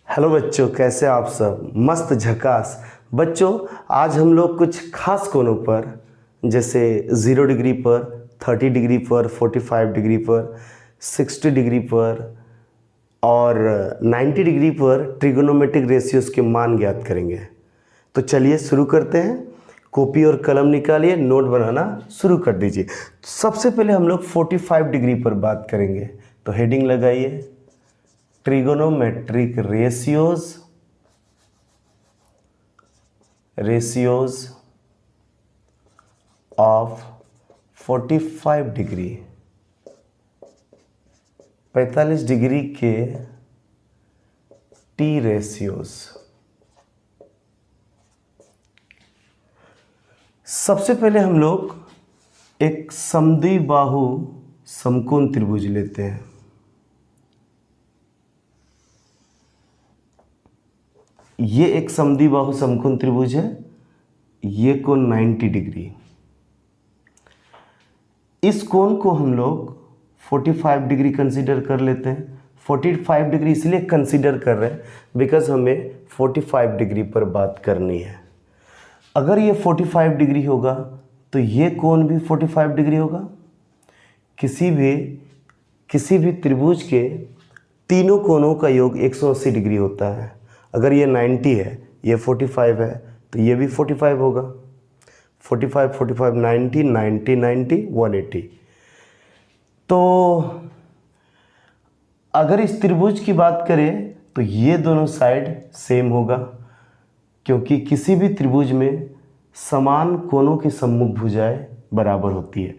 Hello बच्चों, कैसे आप सब? मस्त झकास। बच्चों, आज हम लोग कुछ खास कोणों पर, जैसे 0 डिग्री पर, 30 डिग्री पर, 45 डिग्री पर, 60 डिग्री पर और 90 डिग्री पर ट्रिगोनोमेट्रिक रेशियोज के मान ज्ञात करेंगे। तो चलिए शुरू करते हैं। कॉपी और कलम निकालिए, नोट बनाना शुरू कर दीजिए। सबसे पहले हम लोग 45 डिग्री पर बात करेंगे, तो हेडिंग लगाइए trigonometric ratios of 45 degree, 45 degree के टी रेशियोज। सबसे पहले हम लोग एक समद्विबाहु समकोण त्रिभुज लेते हैं। ये एक समद्विबाहु समकोण त्रिभुज है, ये कोण 90 डिग्री। इस कोण को हम लोग 45 डिग्री कंसीडर कर लेते हैं। 45 डिग्री इसलिए कंसीडर कर रहे हैं बिकॉज हमें 45 डिग्री पर बात करनी है। अगर ये 45 डिग्री होगा तो ये कोण भी 45 डिग्री होगा। किसी भी त्रिभुज के तीनों कोणों का योग 180 डिग्री होता है। अगर ये 90 है, ये 45 है, तो ये भी 45 होगा। 45 45 90 90 90 180। तो अगर इस त्रिभुज की बात करें तो ये दोनों साइड सेम होगा, क्योंकि किसी भी त्रिभुज में समान कोणों की सम्मुख भुजाएं बराबर होती है।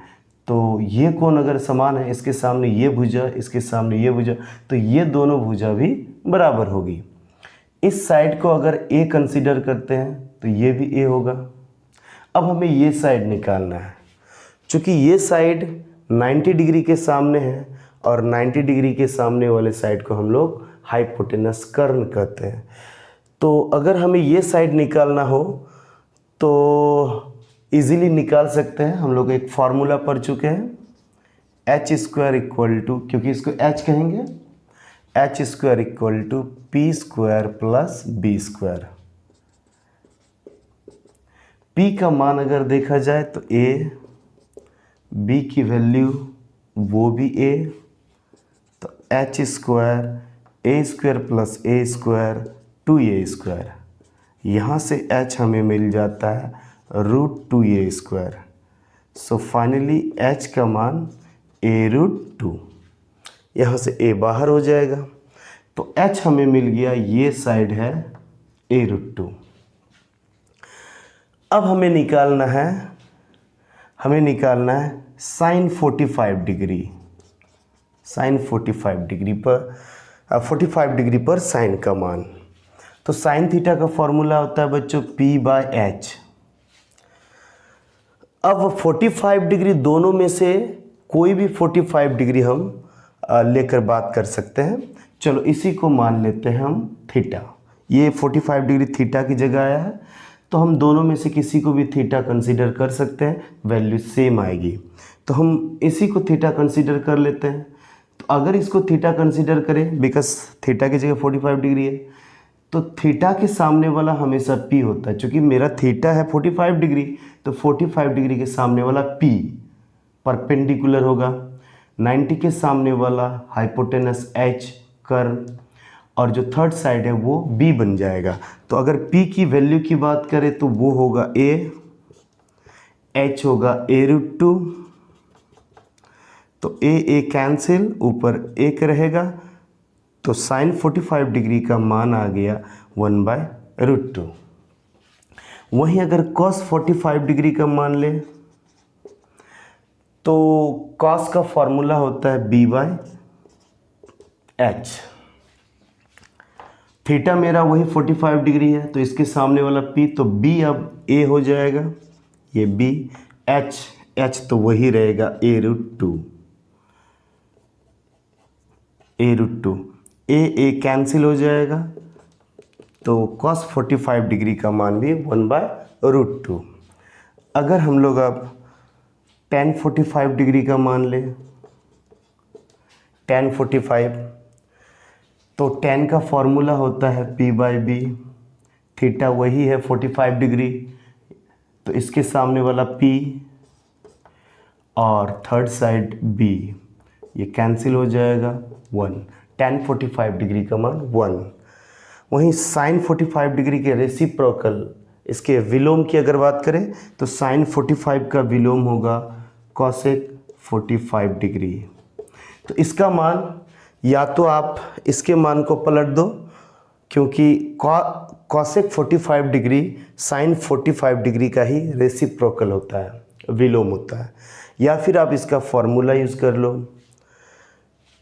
तो ये कोण अगर समान है, इसके सामने ये भुजा, इसके सामने ये भुजा, तो ये दोनों भुजा भी बराबर होगी। इस साइड को अगर ए कंसीडर करते हैं तो ये भी ए होगा। अब हमें ये साइड निकालना है। चूँकि ये साइड 90 डिग्री के सामने है और 90 डिग्री के सामने वाले साइड को हम लोग हाइपोटेनस कर्ण कहते हैं। तो अगर हमें ये साइड निकालना हो तो इजीली निकाल सकते हैं। हम लोग एक फार्मूला पढ़ चुके हैं, एच स्क्वायर इक्वल टू, क्योंकि इसको एच कहेंगे, H square equal to P square plus B square. P का मान अगर देखा जाए तो ए, बी की वैल्यू वो भी ए, तो एच स्क्वायर ए स्क्वायर प्लस ए स्क्वायर 2a स्क्वायर। यहाँ से h हमें मिल जाता है √2a square. So finally h का मान a√2। यहाँ से a बाहर हो जाएगा, तो h हमें मिल गया, ये साइड है a√2। अब हमें निकालना है साइन 45 डिग्री, साइन 45 डिग्री पर 45 डिग्री पर साइन का मान। तो साइन थीटा का फॉर्मूला होता है बच्चों P/H। अब 45 डिग्री दोनों में से कोई भी 45 डिग्री हम लेकर बात कर सकते हैं। चलो इसी को मान लेते हैं हम थीटा। ये 45 डिग्री थीटा की जगह आया है, तो हम दोनों में से किसी को भी थीटा कंसीडर कर सकते हैं, वैल्यू सेम आएगी। तो हम इसी को थीटा कंसीडर कर लेते हैं। तो अगर इसको थीटा कंसीडर करें, बिकॉज थीटा की जगह 45 डिग्री है, तो थीटा के सामने वाला हमेशा पी होता है। चूँकि मेरा थीटा है 45 डिग्री, तो 45 डिग्री के सामने वाला पी परपेंडिकुलर होगा। 90 के सामने वाला हाइपोटेनस एच कर्ण, और जो थर्ड साइड है वो बी बन जाएगा। तो अगर पी की वैल्यू की बात करें तो वो होगा ए, एच होगा a√2, तो ए कैंसिल, ऊपर एक रहेगा, तो साइन 45 डिग्री का मान आ गया 1/√2। वहीं अगर कॉस 45 डिग्री का मान ले तो कॉस का फॉर्मूला होता है B/H। थीटा मेरा वही 45 डिग्री है, तो इसके सामने वाला P, तो B अब A हो जाएगा, ये B, H तो वही रहेगा a√2, ए कैंसिल हो जाएगा, तो cos 45 डिग्री का मान भी 1/√2। अगर हम लोग अब tan 45 डिग्री का मान लें, tan 45 तो tan का फॉर्मूला होता है P/B, थीटा वही है 45 डिग्री, तो इसके सामने वाला P और थर्ड साइड B, ये कैंसिल हो जाएगा 1, tan 45 डिग्री का मान 1। वहीं sin 45 डिग्री के रेसिप्रोकल, इसके विलोम की अगर बात करें तो sin 45 का विलोम होगा cosec 45 डिग्री। तो इसका मान या तो आप इसके मान को पलट दो, क्योंकि cosec 45 डिग्री sin 45 डिग्री का ही रेसिप्रोकल होता है, विलोम होता है, या फिर आप इसका फॉर्मूला यूज़ कर लो।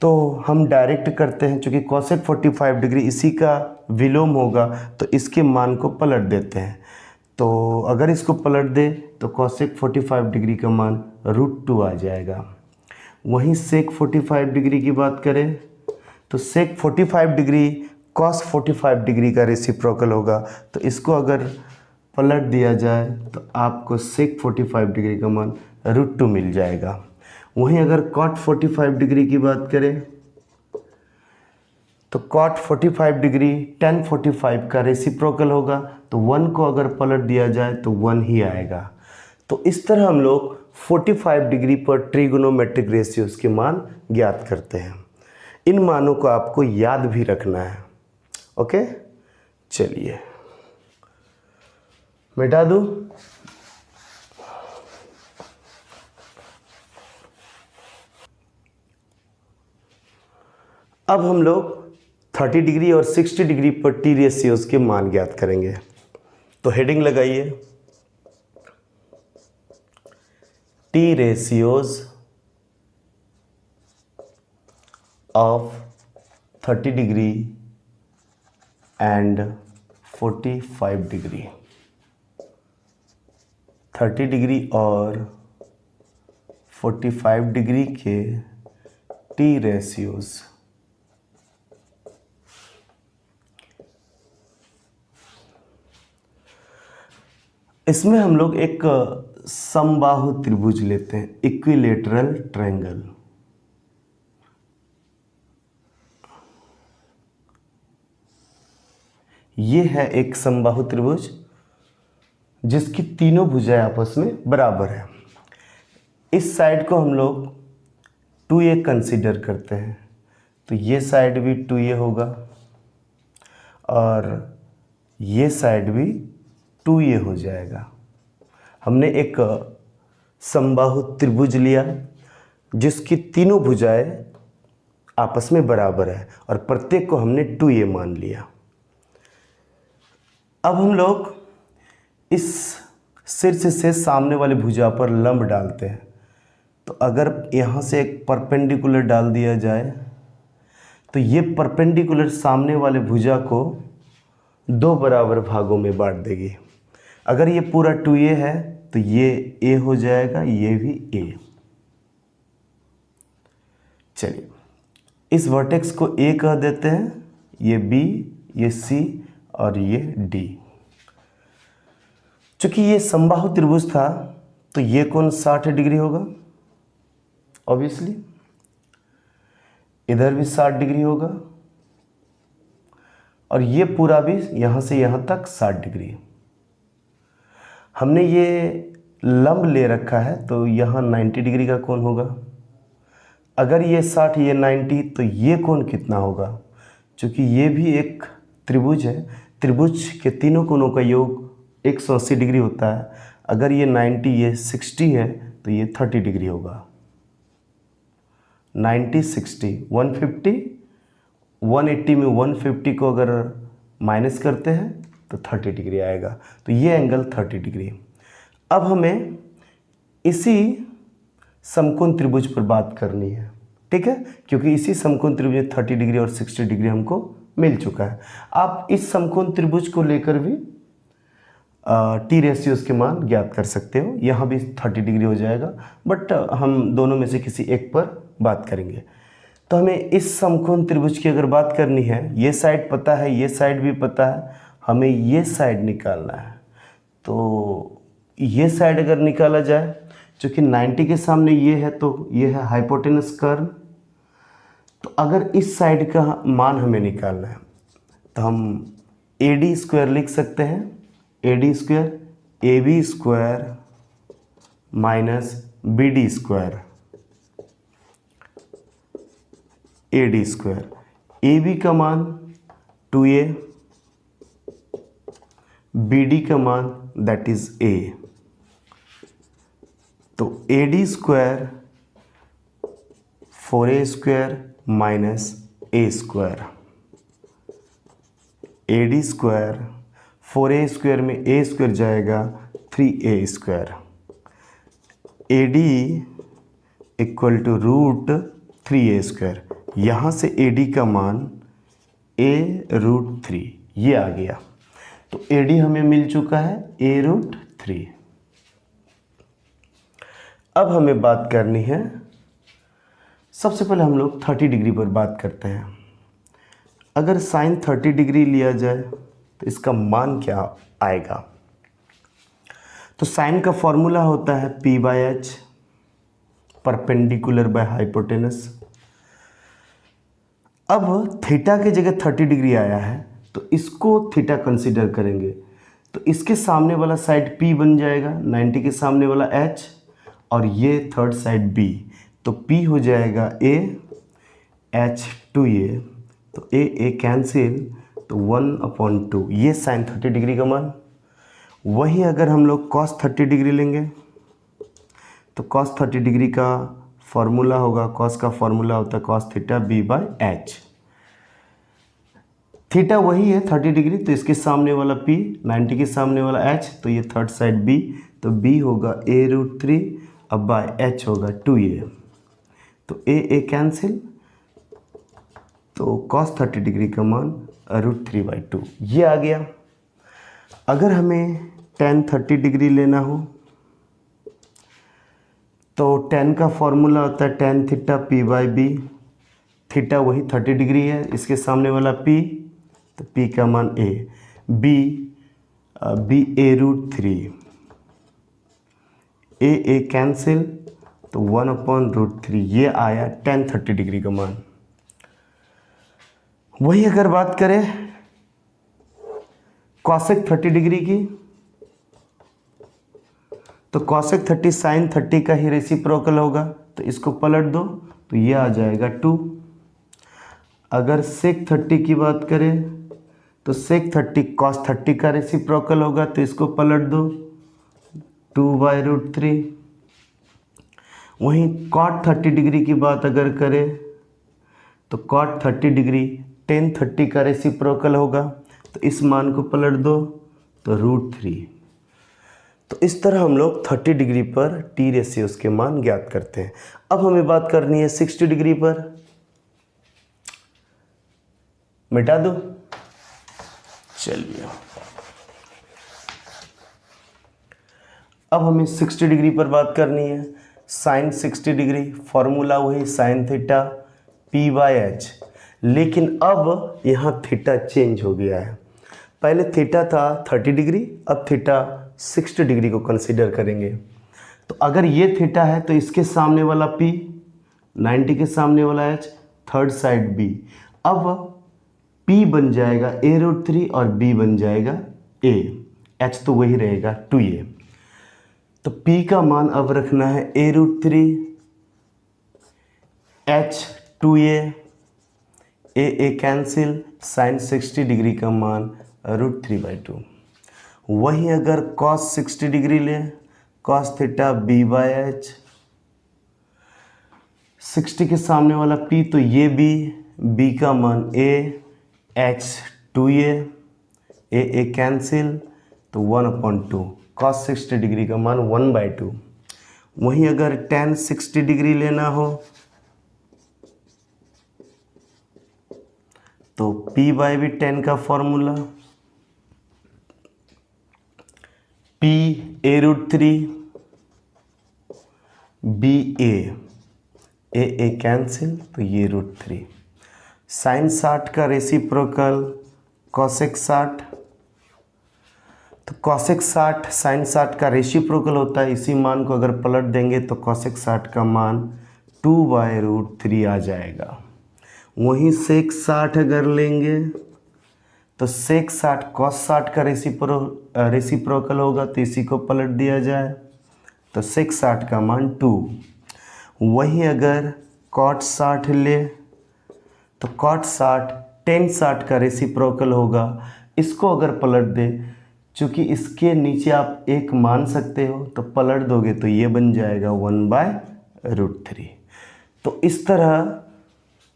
तो हम डायरेक्ट करते हैं, क्योंकि cosec 45 डिग्री इसी का विलोम होगा, तो इसके मान को पलट देते हैं। तो अगर इसको पलट दे तो cosec 45 डिग्री का मान √2 आ जाएगा। वहीं sec 45 डिग्री की बात करें तो sec 45 डिग्री cos 45 डिग्री का रेसिप्रोकल होगा, तो इसको अगर पलट दिया जाए तो आपको sec 45 डिग्री का मान √2 मिल जाएगा। वहीं अगर cot 45 डिग्री की बात करें तो cot 45 डिग्री tan 45 का रेसिप्रोकल होगा, तो 1 को अगर पलट दिया जाए तो 1 ही आएगा। तो इस तरह हम लोग 45 डिग्री पर ट्रिगोनोमेट्रिक रेशियोज़ के मान ज्ञात करते हैं। इन मानों को आपको याद भी रखना है। ओके, चलिए मिटा दूँ। अब हम लोग 30 डिग्री और 60 डिग्री पर टी रेशियोज़ के मान ज्ञात करेंगे। तो हेडिंग लगाइए, T ratios of 30 degree and 45 degree. 30 degree और 45 डिग्री के टी रेशियोज़। इसमें हम लोग एक समबाहु त्रिभुज लेते हैं, इक्विलेटरल ट्रायंगल। ये है एक समबाहु त्रिभुज जिसकी तीनों भुजाएं आपस में बराबर है। इस साइड को हम लोग 2a कंसीडर करते हैं, तो ये साइड भी 2a होगा और ये साइड भी 2a हो जाएगा। हमने एक समबाहु त्रिभुज लिया जिसकी तीनों भुजाएं आपस में बराबर है और प्रत्येक को हमने 2a मान लिया। अब हम लोग इस शीर्ष से सामने वाली भुजा पर लंब डालते हैं। तो अगर यहाँ से एक परपेंडिकुलर डाल दिया जाए तो ये परपेंडिकुलर सामने वाले भुजा को 2 बराबर भागों में बांट देगी। अगर ये पूरा 2a है तो ये a हो जाएगा, ये भी a। चलिए इस वर्टेक्स को a कह देते हैं, ये b, ये c और ये d। चूंकि ये समबाहु त्रिभुज था तो ये कोण 60 डिग्री होगा, ऑब्वियसली इधर भी 60 डिग्री होगा और ये पूरा भी यहाँ से यहाँ तक 60 डिग्री। हमने ये लंब ले रखा है तो यहाँ 90 डिग्री का कोण होगा। अगर ये 60 ये 90 तो ये कोण कितना होगा? चूँकि ये भी एक त्रिभुज है, त्रिभुज के तीनों कोणों का योग 180 डिग्री होता है। अगर ये 90 ये 60 है तो ये 30 डिग्री होगा। 90 60 150, 180 में 150 को अगर माइनस करते हैं तो 30 डिग्री आएगा। तो ये एंगल 30 डिग्री। अब हमें इसी समकोण त्रिभुज पर बात करनी है, ठीक है, क्योंकि इसी समकोण त्रिभुज में 30 डिग्री और 60 डिग्री हमको मिल चुका है। आप इस समकोण त्रिभुज को लेकर भी टी रेशियोज़ के मान ज्ञात कर सकते हो। यहाँ भी 30 डिग्री हो जाएगा, बट हम दोनों में से किसी एक पर बात करेंगे। तो हमें इस समकोण त्रिभुज की अगर बात करनी है, ये साइड पता है, ये साइड भी पता है, हमें ये साइड निकालना है। तो ये साइड अगर निकाला जाए, चूँकि 90 के सामने ये है तो ये है हाइपोटेनस कर्व, तो अगर इस साइड का मान हमें निकालना है तो हम AD स्क्वायर लिख सकते हैं, AD square AB square minus BD square, AD square, AB का मान 2A, BD का मान दैट इज A। तो AD square 4A square minus A square, AD square 4A square में A स्क्वायर जाएगा 3A square, AD equal to root 3A square. यहाँ से AD का मान A रूट 3 ये आ गया। तो AD हमें मिल चुका है A रूट 3। अब हमें बात करनी है, सबसे पहले हम लोग 30 डिग्री पर बात करते हैं। अगर साइन 30 डिग्री लिया जाए तो इसका मान क्या आएगा? तो साइन का फॉर्मूला होता है P/H परपेंडिकुलर बाय हाइपोटेनस। अब थीटा की जगह 30 डिग्री आया है तो इसको थीटा कंसीडर करेंगे, तो इसके सामने वाला साइड P बन जाएगा, 90 के सामने वाला H, और ये थर्ड साइड B, तो P हो जाएगा A, H 2A, तो A कैंसिल, तो 1/2, ये साइन 30 डिग्री का मान। वही अगर हम लोग cos 30 डिग्री लेंगे तो cos 30 डिग्री का फॉर्मूला होगा, cos का फॉर्मूला होता है cos थीटा B/H। थीटा वही है 30 डिग्री, तो इसके सामने वाला P, 90 के सामने वाला H, तो ये थर्ड साइड B, तो B होगा A रूट 3, अब बाय H होगा 2A, तो A कैंसिल, तो cos 30 डिग्री का मान रूट 3/2 ये आ गया। अगर हमें tan 30 डिग्री लेना हो तो tan का फॉर्मूला होता है tan थीटा P/B, थीटा वही 30 डिग्री है, इसके सामने वाला P, तो P का मान A, B A root 3, A cancel, तो 1/√3 ये आया tan 30 डिग्री का मान। वही अगर बात करें cosec 30 डिग्री की, तो cosec 30 sin 30 का ही रेसिप्रोकल होगा, तो इसको पलट दो तो ये आ जाएगा 2। अगर sec 30 की बात करें तो sec 30 cos 30 का रेसिप्रोकल होगा, तो इसको पलट दो 2/√3। वहीं cot 30 डिग्री की बात अगर करें तो cot 30 डिग्री tan 30 का रेसिप्रोकल होगा, तो इस मान को पलट दो तो √3। तो इस तरह हम लोग 30 डिग्री पर टी रेशियोज के मान ज्ञात करते हैं। अब हमें बात करनी है 60 डिग्री पर, मिटा दो, चलिए अब हमें 60 डिग्री पर बात करनी है। साइन 60 डिग्री फॉर्मूला वही साइन थीटा P/H, लेकिन अब यहाँ थीटा चेंज हो गया है। पहले थीटा था 30 डिग्री, अब थीटा 60 डिग्री को कंसीडर करेंगे। तो अगर ये थीटा है तो इसके सामने वाला P, 90 के सामने वाला H, थर्ड साइड B, अब P बन जाएगा A रूट 3 और B बन जाएगा A, H तो वही रहेगा 2A। तो P का मान अब रखना है A root 3, H 2A, A cancel, sine 60 degree का मान √3/2। वहीं अगर cos 60 डिग्री ले, cos थीटा B/H, 60 के सामने वाला P, तो ये B का मान A, H 2A, A cancel, तो 1/2, cos 60 डिग्री का मान 1/2। वहीं अगर tan 60 डिग्री लेना हो तो P/B tan का formula P A root 3, B A cancel, तो ये √3। साइन 60 का रेसिप्रोकल cosec 60, तो cosec 60 साइन 60 का रेसिप्रोकल होता है। इसी मान को अगर पलट देंगे तो cosec 60 का मान 2/√3 आ जाएगा। वहीं सेक 60 अगर लेंगे तो सेक 60 कॉस 60 का रेसिप्रोकल होगा, तो इसी को पलट दिया जाए तो सेक 60 का मान 2। वहीं अगर कॉट 60 ले तो कॉट 60 टेन 60 का रेसिप्रोकल होगा, इसको अगर पलट दे, चूँकि इसके नीचे आप एक मान सकते हो तो पलट दोगे तो ये बन जाएगा 1/√3। तो इस तरह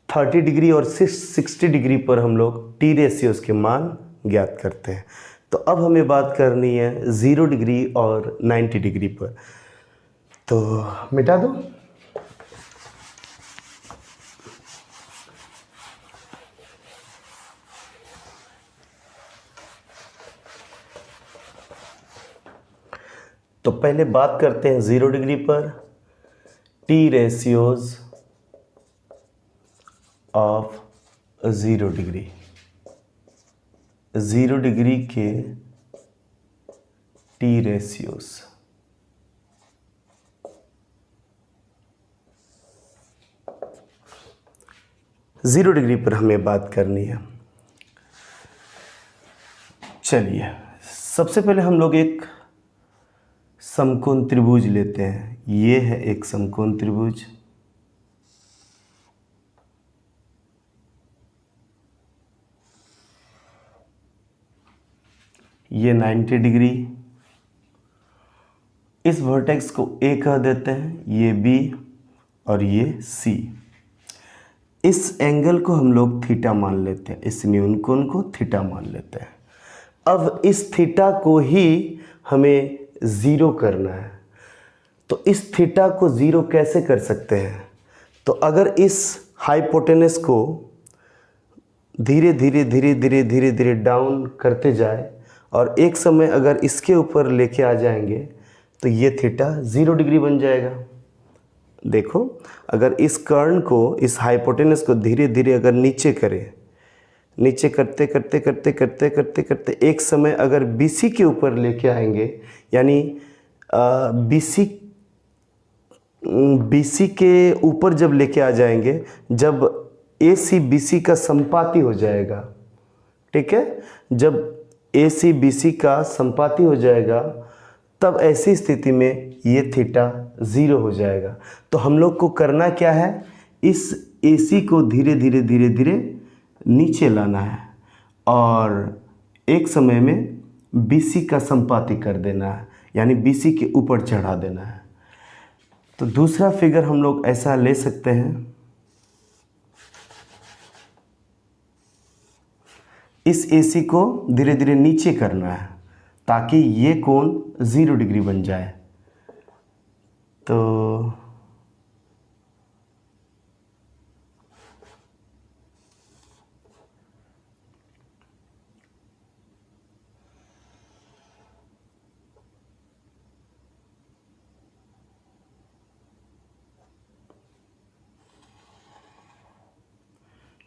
30 डिग्री और 60 डिग्री पर हम लोग टी रेशियोज़ के मान ज्ञात करते हैं। तो अब हमें बात करनी है 0 डिग्री और 90 डिग्री पर। तो मिटा दो। तो पहले बात करते हैं 0 डिग्री पर T ratios of 0 degree. 0 degree के टी रेशियोज़। ज़ीरो डिग्री पर हमें बात करनी है। चलिए, सबसे पहले हम लोग एक समकोण त्रिभुज लेते हैं। ये है एक समकोण त्रिभुज। ये 90 डिग्री। इस वर्टेक्स को ए कह देते हैं, ये बी और ये सी। इस एंगल को हम लोग थीटा मान लेते हैं, इस न्यून कोण को थीटा मान लेते हैं। अब इस थीटा को ही हमें ज़ीरो करना है। तो इस थीटा को ज़ीरो कैसे कर सकते हैं? तो अगर इस हाइपोटेनस को धीरे धीरे धीरे धीरे धीरे धीरे डाउन करते जाए और एक समय अगर इसके ऊपर लेके आ जाएंगे तो ये थीटा 0 डिग्री बन जाएगा। देखो, अगर इस कर्ण को, इस हाइपोटेनस को धीरे धीरे अगर नीचे करें, नीचे करते करते करते करते करते करते एक समय अगर BC के ऊपर लेके आएंगे, यानी BC के ऊपर जब लेके आ जाएंगे, जब AC BC का संपाती हो जाएगा, ठीक है, जब AC BC का संपाती हो जाएगा, तब ऐसी स्थिति में ये थीटा 0 हो जाएगा। तो हम लोग को करना क्या है? इस AC को धीरे धीरे धीरे धीरे नीचे लाना है और एक समय में BC का संपाती कर देना है, यानी BC के ऊपर चढ़ा देना है। तो दूसरा फिगर हम लोग ऐसा ले सकते हैं, इस AC को धीरे धीरे नीचे करना है ताकि ये कोण 0 डिग्री बन जाए। तो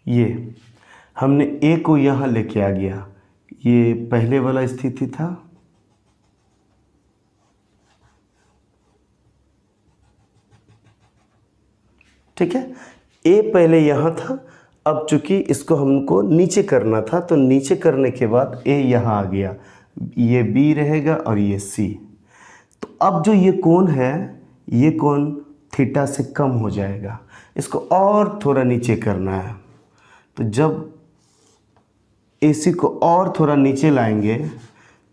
ये हमने A को यहाँ लेके आ गया, ये पहले वाला स्थिति था, ठीक है। A पहले यहाँ था, अब चूंकि इसको हमको नीचे करना था तो नीचे करने के बाद A यहाँ आ गया, ये B रहेगा और ये C। तो अब जो ये कोण है, ये कोण थीटा से कम हो जाएगा, इसको और थोड़ा नीचे करना है। तो जब AC को और थोड़ा नीचे लाएंगे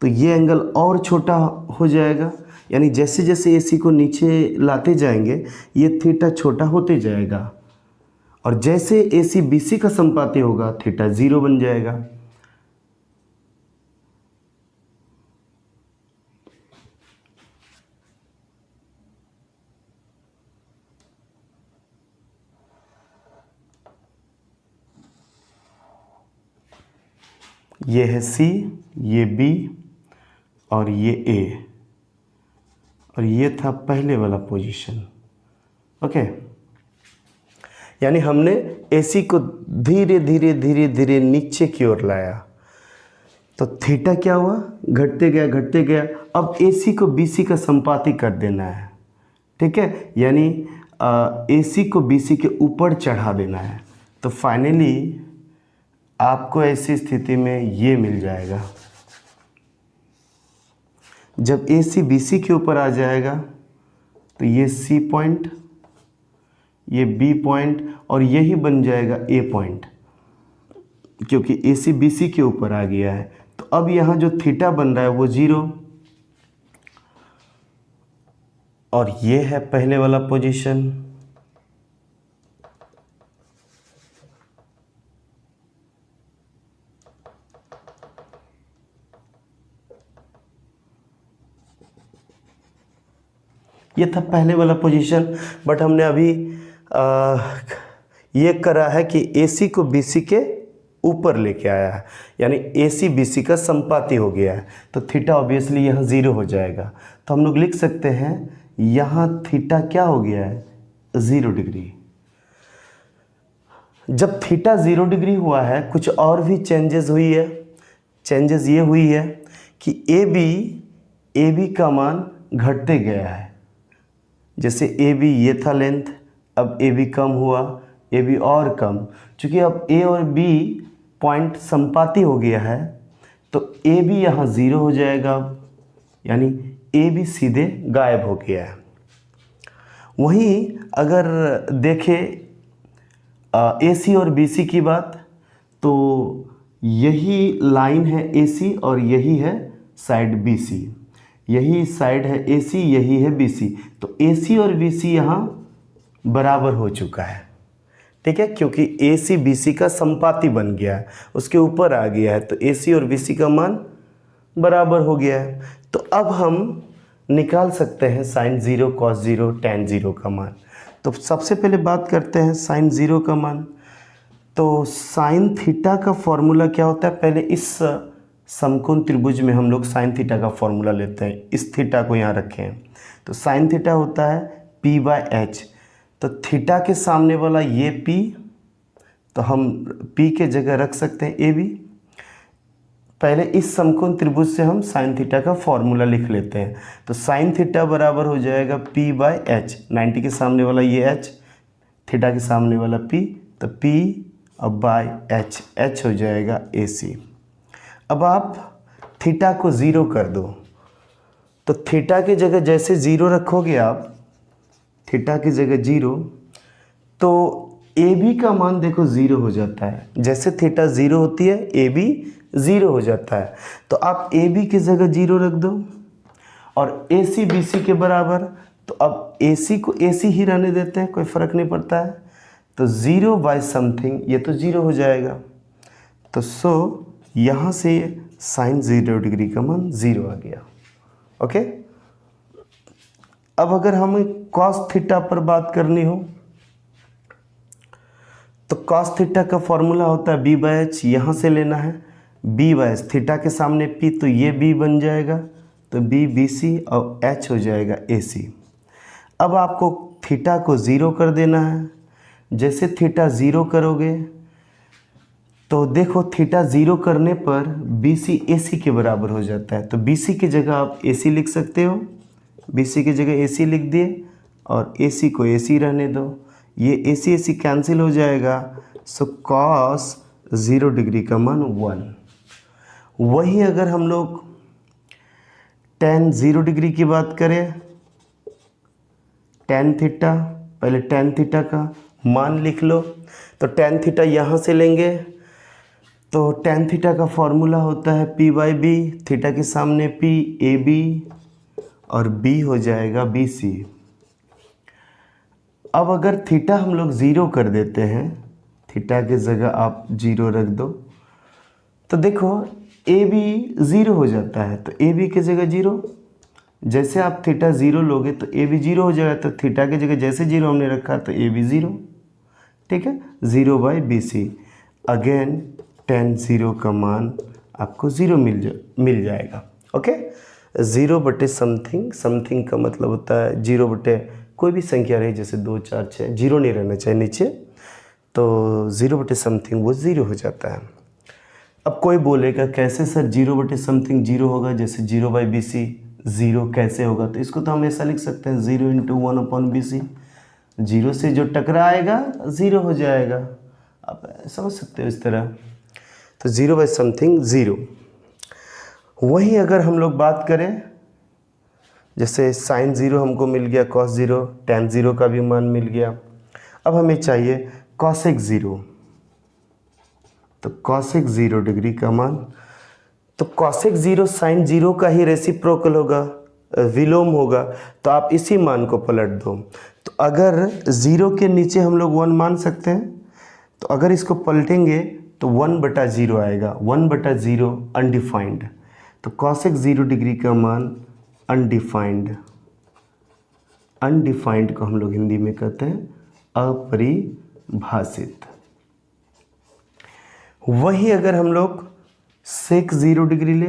तो ये एंगल और छोटा हो जाएगा, यानी जैसे जैसे AC को नीचे लाते जाएंगे ये थीटा छोटा होते जाएगा और जैसे AC BC का संपाती होगा थीटा 0 बन जाएगा। ये है C, ये B और ये A, और ये था पहले वाला पोजीशन, ओके। यानी हमने AC को धीरे धीरे धीरे धीरे नीचे की ओर लाया तो थीटा क्या हुआ? घटते गया घटते गया। अब AC को BC का संपाती कर देना है, ठीक है, यानी AC को BC के ऊपर चढ़ा देना है। तो फाइनली आपको ऐसी स्थिति में ये मिल जाएगा। जब ए सी बी सी के ऊपर आ जाएगा तो ये सी पॉइंट, ये बी पॉइंट और यही बन जाएगा ए पॉइंट, क्योंकि ए सी बी सी के ऊपर आ गया है। तो अब यहाँ जो थीटा बन रहा है वो 0, और ये है पहले वाला पोजीशन। ये था पहले वाला पोजीशन, बट हमने अभी ये करा है कि AC को BC के ऊपर लेके आया है, यानी AC BC का संपाती हो गया है। तो थीटा ऑब्वियसली यहाँ 0 हो जाएगा। तो हम लोग लिख सकते हैं यहाँ थीटा क्या हो गया है, 0 डिग्री। जब थीटा 0 डिग्री हुआ है, कुछ और भी चेंजेस हुई है। चेंजेस ये हुई है कि ए बी का मान घटते गया है। जैसे ए बी ये था लेंथ, अब ए बी कम हुआ, ए बी और कम। चूँकि अब ए और बी पॉइंट संपाती हो गया है, तो ए बी यहाँ 0 हो जाएगा, यानी ए बी सीधे गायब हो गया है। वहीं अगर देखें ए सी और बी सी की बात, तो यही लाइन है ए सी और यही है साइड बी सी। यही साइड है ए सी, यही है बी सी। तो ए सी और बी सी यहाँ बराबर हो चुका है, ठीक है, क्योंकि ए सी बी सी का संपाती बन गया है, उसके ऊपर आ गया है। तो ए सी और बी सी का मान बराबर हो गया है। तो अब हम निकाल सकते हैं साइन 0, कॉस 0, tan 0 का मान। तो सबसे पहले बात करते हैं साइन 0 का मान। तो साइन थीटा का फॉर्मूला क्या होता है, पहले इस समकोण त्रिभुज में हम लोग साइन थीटा का फॉर्मूला लेते हैं। इस थीटा को यहाँ रखें हैं, तो साइन थीटा होता है p/h। तो थीटा के सामने वाला ये p, तो हम p के जगह रख सकते हैं ab। पहले इस समकोण त्रिभुज से हम साइन थीटा का फॉर्मूला लिख लेते हैं। तो साइन थीटा बराबर हो जाएगा p/h। 90 के सामने वाला ये h, थीटा के सामने वाला p, तो p अब h, h हो जाएगा AC। अब आप थीटा को 0 कर दो, तो थीटा की जगह जैसे 0 रखोगे आप, थीटा की जगह 0, तो AB का मान देखो 0 हो जाता है। जैसे थीटा 0 होती है, AB 0 हो जाता है। तो आप AB की जगह 0 रख दो, और AC BC के बराबर। तो अब AC को AC ही रहने देते हैं, कोई फ़र्क नहीं पड़ता है। तो 0/समथिंग, ये तो 0 हो जाएगा। तो सो यहाँ से साइन 0 डिग्री का मान 0 आ गया। ओके, अब अगर हमें कॉस थीटा पर बात करनी हो, तो कॉस थीटा का फॉर्मूला होता है b/h। यहाँ से लेना है b/h, थीटा के सामने p, तो ये b बन जाएगा, तो b BC और h हो जाएगा AC। अब आपको थीटा को 0 कर देना है। जैसे थीटा 0 करोगे, तो देखो थीटा 0 करने पर BC AC के बराबर हो जाता है। तो BC की जगह आप AC लिख सकते हो, BC की जगह AC लिख दिए, और AC को AC रहने दो। ये AC कैंसिल हो जाएगा। सो कॉस 0 डिग्री का मान 1। वहीं अगर हम लोग tan 0 डिग्री की बात करें, tan थीटा, पहले tan थीटा का मान लिख लो। तो tan थीटा यहाँ से लेंगे, तो tan थीटा का फॉर्मूला होता है p/b, थीटा के सामने p, AB, और b हो जाएगा BC। अब अगर थीटा हम लोग 0 कर देते हैं, थीटा की जगह आप 0 रख दो, तो देखो AB 0 हो जाता है। तो AB की जगह 0, जैसे आप थीटा 0 लोगे तो AB 0 हो जाएगा। तो थीटा की जगह जैसे 0 हमने रखा तो AB 0, ठीक है, 0/BC। अगेन tan 0 का मान आपको 0 मिल जाएगा। ओके, 0/समथिंग, समथिंग का मतलब होता है 0/ कोई भी संख्या रही, जैसे 2, 4, 6, 0 नहीं रहना चाहिए नीचे। तो 0/समथिंग वो 0 हो जाता है। अब कोई बोलेगा कैसे सर 0/समथिंग 0 होगा, जैसे 0/BC 0 कैसे होगा? तो इसको तो हम ऐसा लिख सकते हैं 0 × 1/BC। 0 से जो टकराएगा 0 हो जाएगा। आप समझ सकते हो इस तरह। तो 0 बाई समथिंग 0। वहीं अगर हम लोग बात करें, जैसे साइन 0 हमको मिल गया, कॉस 0, टेन 0 का भी मान मिल गया। अब हमें चाहिए कॉसेक 0। तो कॉसेक 0 डिग्री का मान, तो कॉसेक 0 साइन 0 का ही रेसिप्रोकल होगा, विलोम होगा। तो आप इसी मान को पलट दो। तो अगर 0 के नीचे हम लोग 1 मान सकते हैं, तो अगर इसको पलटेंगे तो 1/0 आएगा। 1/0 अनडिफाइंड। तो कॉसेक 0 डिग्री का मान अनडिफाइंड। अनडिफाइंड को हम लोग हिंदी में कहते हैं अपरिभाषित। वही अगर हम लोग सेक 0 डिग्री ले,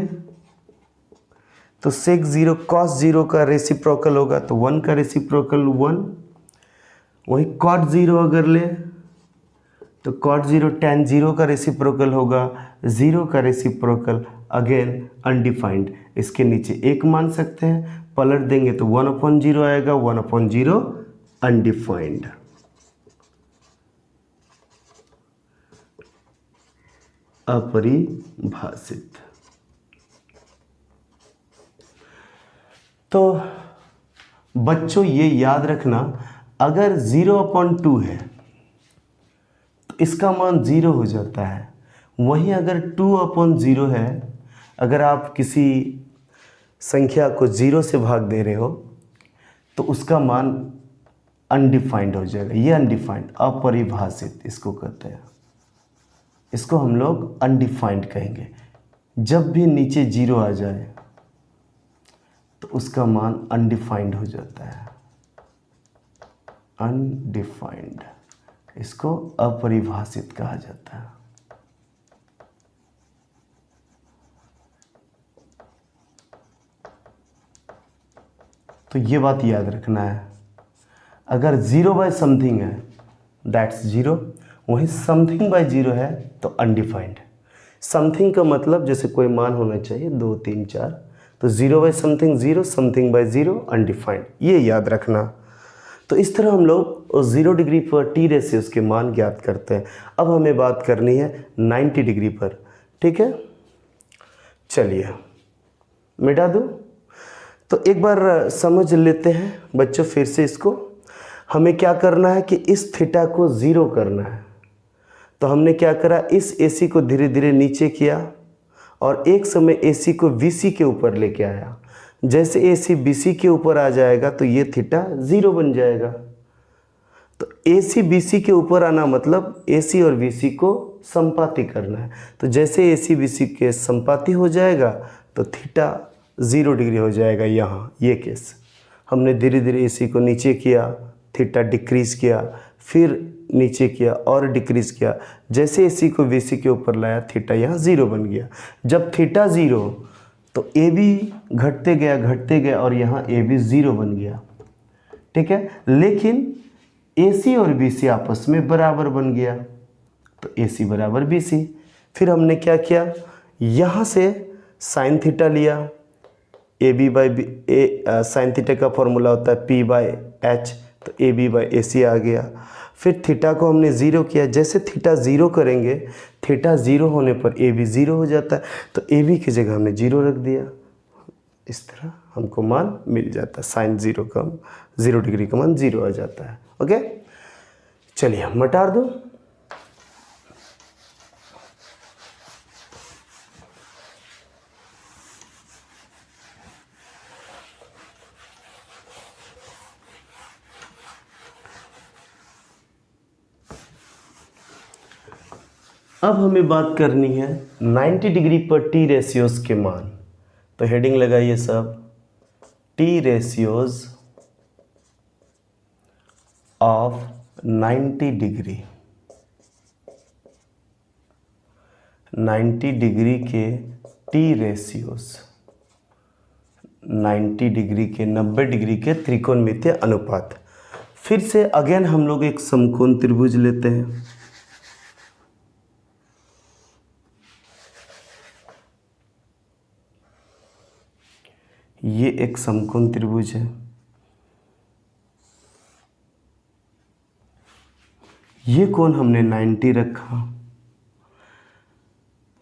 तो सेक 0 कॉस 0 का रेसिप्रोकल होगा, तो 1 का रेसिप्रोकल 1। वही कॉट 0 अगर ले, तो कॉट 0 टेन 0 का रेसिप्रोकल होगा, 0 का रेसिप्रोकल अगेन अनडिफाइंड। इसके नीचे 1 मान सकते हैं, पलट देंगे तो 1/0 आएगा। 1/0 अनडिफाइंड। अपरिभाषित। तो बच्चों ये याद रखना, अगर 0/2 है तो इसका मान 0 हो जाता है। वहीं अगर 2/0 है, अगर आप किसी संख्या को 0 से भाग दे रहे हो तो उसका मान अनडिफाइंड हो जाएगा। ये अनडिफाइंड, अपरिभाषित इसको कहते हैं। इसको हम लोग अनडिफाइंड कहेंगे। जब भी नीचे 0 आ जाए तो उसका मान अनडिफाइंड हो जाता है। अनडिफाइंड, इसको अपरिभाषित कहा जाता है। तो ये बात याद रखना है, अगर 0 बाई समथिंग है दैट्स 0, वहीं समथिंग बाई 0 है तो अनडिफाइंड। समथिंग का मतलब जैसे कोई मान होना चाहिए 2, 3, 4, तो 0 by something 0, something by 0 undefined, ये याद रखना। तो इस तरह हम लोग 0 डिग्री पर टी रेशियोज के मान ज्ञात करते हैं। अब हमें बात करनी है 90 डिग्री पर, ठीक है। चलिए मिटा दूँ। तो एक बार समझ लेते हैं बच्चों फिर से इसको। हमें क्या करना है कि इस थीटा को 0 करना है। तो हमने क्या करा, इस AC को धीरे धीरे नीचे किया और एक समय AC को BC के ऊपर लेके आया। जैसे AC BC के ऊपर आ जाएगा तो ये थीटा 0 बन जाएगा। तो AC BC के ऊपर आना मतलब AC और BC को संपाती करना है। तो जैसे AC BC के संपाती हो जाएगा तो थीटा 0 डिग्री हो जाएगा। यहाँ ये केस हमने धीरे धीरे AC को नीचे किया, थीटा डिक्रीज़ किया, फिर नीचे किया और डिक्रीज़ किया। जैसे AC को BC के ऊपर लाया, थीटा यहाँ 0 बन गया। जब थीटा 0 तो AB घटते गया और यहाँ AB 0 बन गया, ठीक है। लेकिन AC और BC आपस में बराबर बन गया, तो AC बराबर BC। फिर हमने क्या किया, यहाँ से साइन थीटा लिया, AB बाई साइन थीटा का फॉर्मूला होता है P/H, तो AB बाई AC आ गया। फिर थीटा को हमने 0 किया। जैसे थीटा 0 करेंगे, थीटा 0 होने पर AB 0 हो जाता है, तो AB की जगह हमने 0 रख दिया। इस तरह हमको मान मिल जाता है। साइन 0 डिग्री का मान 0 आ जाता है। ओके, चलिए मटार दो। अब हमें बात करनी है 90 डिग्री पर टी रेशियोज के मान। तो हेडिंग लगाइए सब, T ratios of 90 degree. 90 degree के टी रेशियोज, 90 डिग्री के 90 डिग्री के त्रिकोणमितीय अनुपात। फिर से अगेन हम लोग एक समकोण त्रिभुज लेते हैं। ये एक समकोण त्रिभुज है। ये कोण हमने 90 रखा,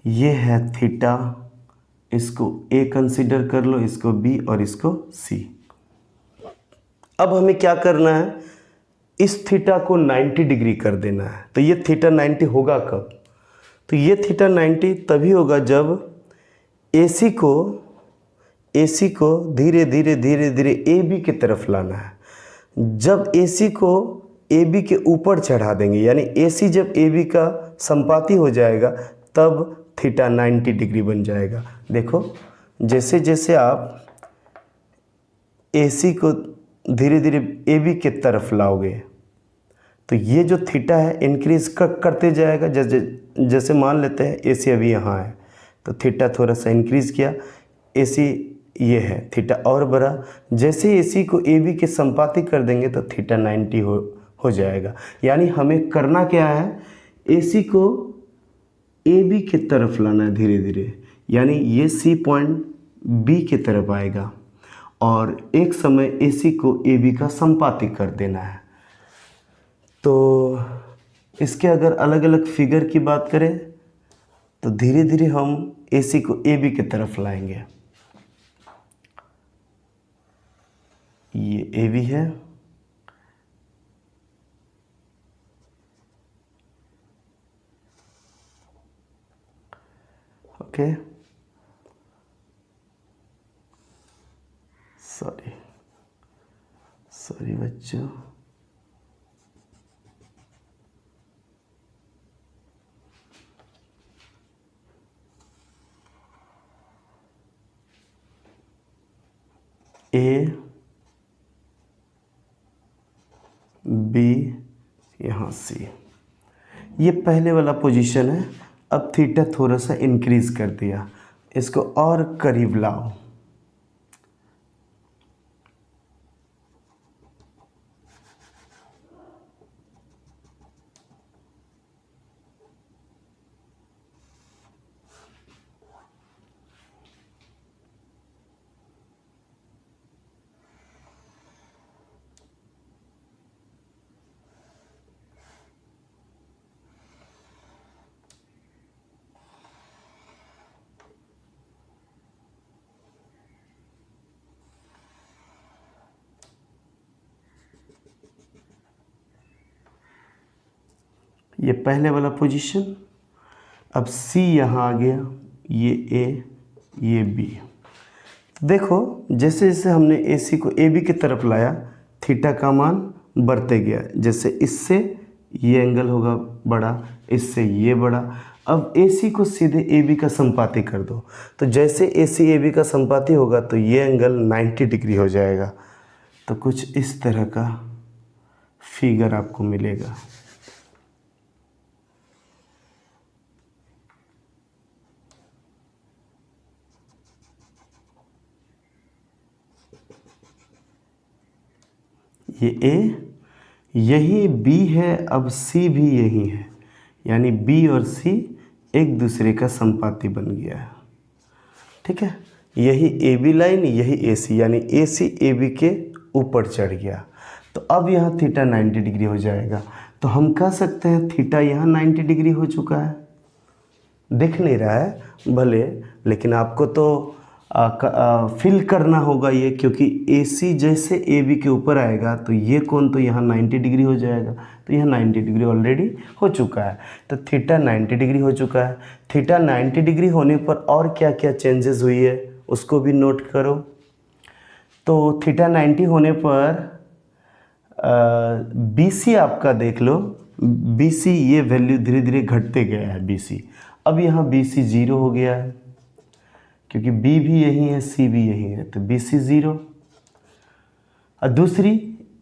ये है थीटा, इसको ए कंसीडर कर लो, इसको बी और इसको सी। अब हमें क्या करना है, इस थीटा को 90 डिग्री कर देना है। तो ये थीटा 90 होगा कब, तो ये थीटा 90 तभी होगा जब AC को धीरे धीरे धीरे धीरे AB की तरफ लाना है। जब AC को AB के ऊपर चढ़ा देंगे, यानी AC जब AB का संपाती हो जाएगा तब थीटा 90 डिग्री बन जाएगा। देखो जैसे जैसे आप AC को धीरे धीरे AB की तरफ लाओगे तो ये जो थीटा है इंक्रीज करते जाएगा। जैसे जैसे मान लेते हैं AC अभी यहाँ है तो थीटा थोड़ा सा इंक्रीज़ किया, AC ये है, थीटा और बढ़ा। जैसे AC को AB के संपाती कर देंगे तो थीटा 90 हो जाएगा। यानी हमें करना क्या है, AC को AB की तरफ लाना है धीरे धीरे, यानी ये C पॉइंट B की तरफ आएगा और एक समय AC को AB का संपाती कर देना है। तो इसके अगर अलग अलग फिगर की बात करें तो धीरे धीरे हम AC को AB की तरफ लाएंगे। ये AB है, ओके, सॉरी बच्चों, A B यहाँ C, ये पहले वाला पोजीशन है। अब थीटा थोड़ा सा इंक्रीज कर दिया, इसको और करीब लाओ। ये पहले वाला पोजीशन। अब C यहाँ आ गया, ये A ये B। देखो जैसे जैसे हमने AC को AB की तरफ लाया थीटा का मान बढ़ते गया। जैसे इससे ये एंगल होगा बड़ा, इससे ये बड़ा। अब AC को सीधे AB का संपाती कर दो, तो जैसे AC AB का संपाती होगा तो ये एंगल 90 डिग्री हो जाएगा। तो कुछ इस तरह का फिगर आपको मिलेगा। ये A, यही B है, अब C भी यही है, यानी B और C एक दूसरे का संपाती बन गया है। ठीक है, यही AB लाइन, यही AC, यानी AC AB के ऊपर चढ़ गया। तो अब यहाँ थीटा 90 डिग्री हो जाएगा। तो हम कह सकते हैं थीटा यहाँ 90 डिग्री हो चुका है। दिख नहीं रहा है भले, लेकिन आपको तो फिल करना होगा ये, क्योंकि AC जैसे AB के ऊपर आएगा तो ये कोण तो यहाँ 90 डिग्री हो जाएगा। तो यहाँ 90 डिग्री ऑलरेडी हो चुका है, तो थीटा 90 डिग्री हो चुका है। थीटा 90 डिग्री होने पर और क्या क्या चेंजेस हुई है उसको भी नोट करो। तो थीटा 90 होने पर BC आपका देख लो, BC ये वैल्यू धीरे धीरे घटते गया है BC। अब यहाँ BC 0 हो गया है, क्योंकि B भी यही है, C भी यही है, तो BC 0। और दूसरी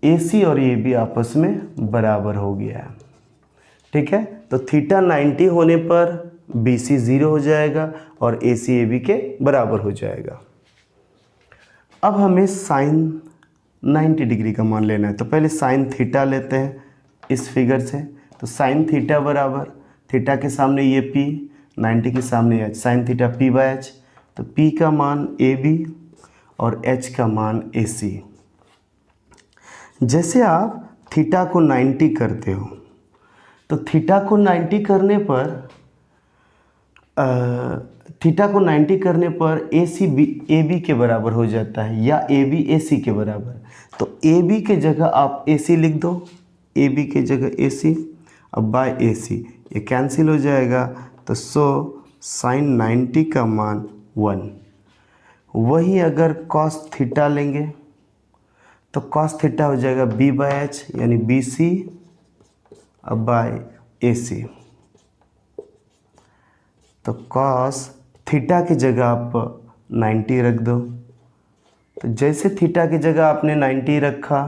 AC और AB आपस में बराबर हो गया है। ठीक है, तो थीटा 90 होने पर BC 0 हो जाएगा और AC AB के बराबर हो जाएगा। अब हमें साइन 90 डिग्री का मान लेना है, तो पहले साइन थीटा लेते हैं इस फिगर से। तो साइन थीटा बराबर, थीटा के सामने ये P, 90 के सामने H, साइन थीटा P/H। तो P का मान AB और H का मान AC। जैसे आप थीटा को 90 करते हो तो थीटा को 90 करने पर थीटा को 90 करने पर ए बी के बराबर हो जाता है या ए बी ए सी के बराबर। तो ए बी के जगह आप ए सी लिख दो, ए बी के जगह ए सी, अब बाय ए सी ये कैंसिल हो जाएगा। तो साइन 90 का मान 1। वही अगर कॉस थीटा लेंगे तो कॉस थीटा हो जाएगा बी बाय एच यानी बी सी अब बाय ए सी। तो कॉस थीटा की जगह आप 90 रख दो। तो जैसे थीटा की जगह आपने 90 रखा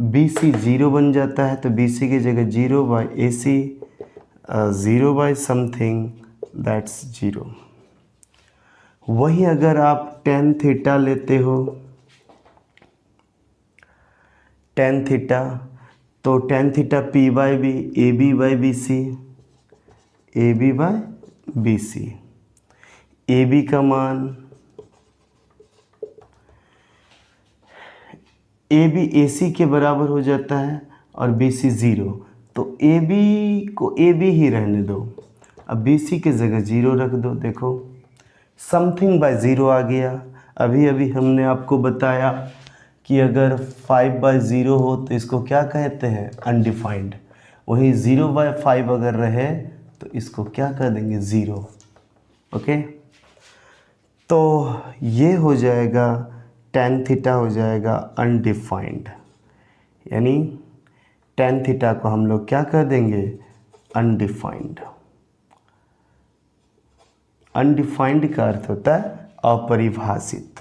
बी सी 0 बन जाता है। तो बी सी की जगह 0 by A C 0 by something that's 0। वही अगर आप टेन थीटा लेते हो टेन थीटा तो tan theta P by B A B by B C A B by B C. A B का मान ए बी ए सी के बराबर हो जाता है और बी सी 0। तो ए बी को ए बी ही रहने दो, अब बी सी की जगह 0 रख दो। देखो समथिंग बाय 0 आ गया। अभी अभी हमने आपको बताया कि अगर 5 बाय 0 हो तो इसको क्या कहते हैं, अनडिफाइंड। वहीं 0 बाय 5 अगर रहे तो इसको क्या कर देंगे, 0। ओके, तो ये हो जाएगा टेन थीटा हो जाएगा अनडिफाइंड, यानी टेन थीटा को हम लोग क्या कर देंगे, अनडिफाइंड। अनडिफाइंड का अर्थ होता है अपरिभाषित,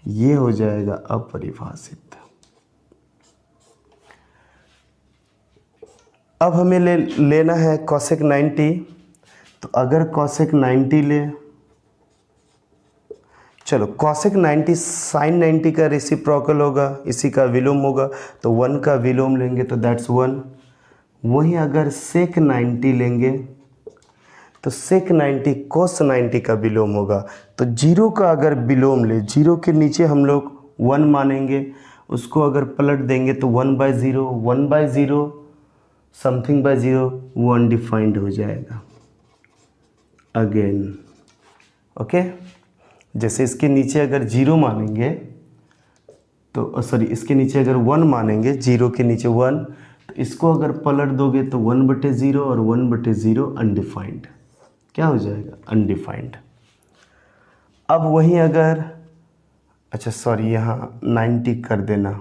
ये हो जाएगा अपरिभाषित। अब हमें लेना है कॉसेक 90। तो अगर कॉसेक 90 ले, चलो कॉसेक 90 साइन 90 का रेसिप्रोकल होगा, इसी का विलोम होगा, तो 1 का विलोम लेंगे तो दैट्स 1। वहीं अगर सेक 90 लेंगे तो सेक 90 कोस 90 का विलोम होगा। तो 0 का अगर विलोम ले, 0 के नीचे हम लोग 1 मानेंगे, उसको अगर पलट देंगे तो 1/0, 1/0 समथिंग बाय 0, वो अनडिफाइंड हो जाएगा अगेन। ओके, जैसे इसके नीचे अगर 0 मानेंगे तो सॉरी इसके नीचे अगर 1 मानेंगे, 0 के नीचे 1, तो इसको अगर पलट दोगे तो 1/0 और 1/0 अनडिफाइंड, क्या हो जाएगा, अनडिफाइंड। अब वहीं अगर अच्छा सॉरी यहाँ 90 कर देना,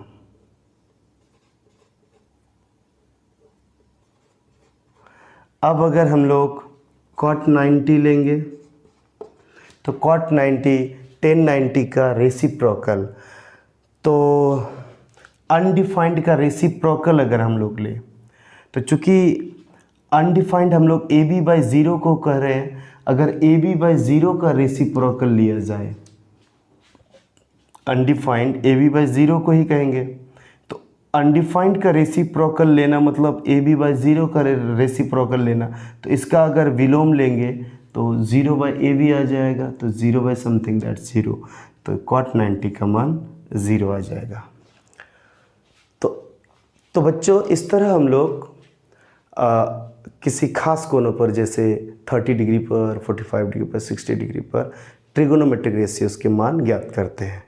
अब अगर हम लोग cot 90 लेंगे तो cot 90 tan 90 का रेसिप्रोकल, तो अनडिफाइंड का रेसिप्रोकल अगर हम लोग ले, तो चूँकि अनडिफाइंड हम लोग ए बी बाई 0 को कह रहे हैं, अगर ए बी बाई 0 का रेसिप्रोकल लिया जाए, अनडिफाइंड ए बी बाई 0 को ही कहेंगे, तो अनडिफाइंड का रेसिप्रोकल लेना मतलब ए बी बाई 0 का रेसिप्रोकल लेना, तो इसका अगर विलोम लेंगे तो 0 बाई ए बी आ जाएगा, तो 0 बाई समथिंग दैट्स 0, तो cot 90 का मान 0 आ जाएगा। तो बच्चों इस तरह हम लोग किसी खास कोनों पर जैसे 30 डिग्री पर, 45 डिग्री पर, 60 डिग्री पर ट्रिगोनोमेट्रिक रेशियोज के मान ज्ञात करते हैं।